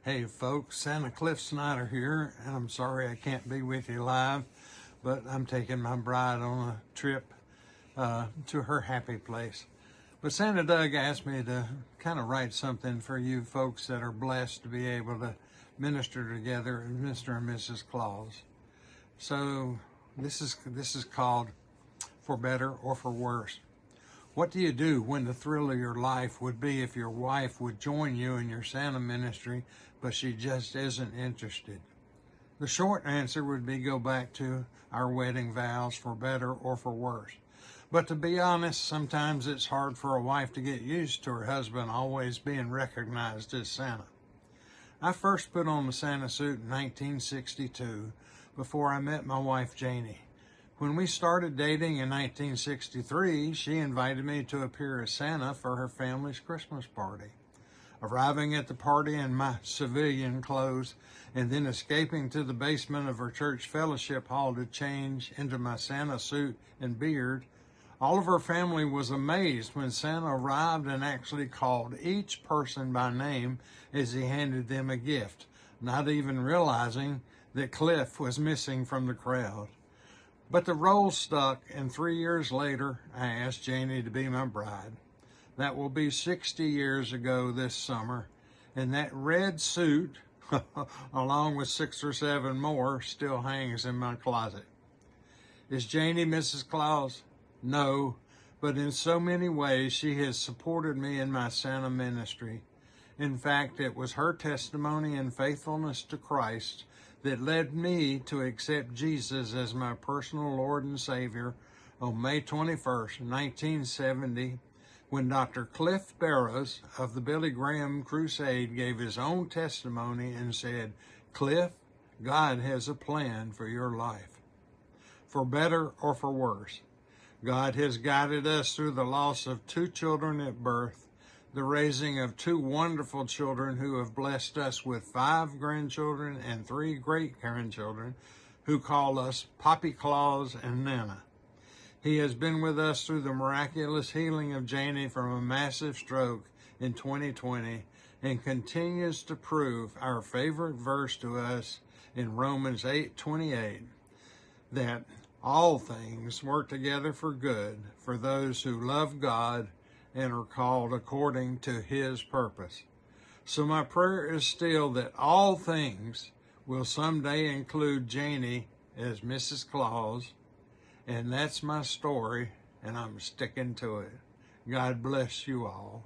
Hey folks, Santa Cliff Snyder here, and I'm sorry I can't be with you live, but I'm taking my bride on a trip to her happy place. But Santa Doug asked me to kind of write something for you folks that are blessed to be able to minister together, Mr. and Mrs. Claus. So this is called For Better or For Worse. What do you do when the thrill of your life would be if your wife would join you in your Santa ministry, but she just isn't interested? The short answer would be go back to our wedding vows, for better or for worse. But to be honest, sometimes it's hard for a wife to get used to her husband always being recognized as Santa. I first put on the Santa suit in 1962 before I met my wife Janie. When we started dating in 1963, she invited me to appear as Santa for her family's Christmas party. Arriving at the party in my civilian clothes and then escaping to the basement of her church fellowship hall to change into my Santa suit and beard, all of her family was amazed when Santa arrived and actually called each person by name as he handed them a gift, not even realizing that Cliff was missing from the crowd. But the role stuck, and 3 years later, I asked Janie to be my bride. That will be 60 years ago this summer, and that red suit, along with 6 or 7 more, still hangs in my closet. Is Janie Mrs. Claus? No, but in so many ways she has supported me in my Santa ministry. In fact, it was her testimony and faithfulness to Christ that led me to accept Jesus as my personal Lord and Savior on May 21st, 1970, when Dr. Cliff Barrows of the Billy Graham Crusade gave his own testimony and said, "Cliff, God has a plan for your life, for better or for worse. God has guided us through the loss of 2 children at birth, the raising of 2 wonderful children who have blessed us with 5 grandchildren and 3 great-grandchildren who call us Poppy Claus and Nana. He has been with us through the miraculous healing of Janie from a massive stroke in 2020 and continues to prove our favorite verse to us in Romans 8:28, that all things work together for good for those who love God and are called according to his purpose. So my prayer is still that all things will someday include Janie as Mrs. Claus, and that's my story, and I'm sticking to it. God bless you all.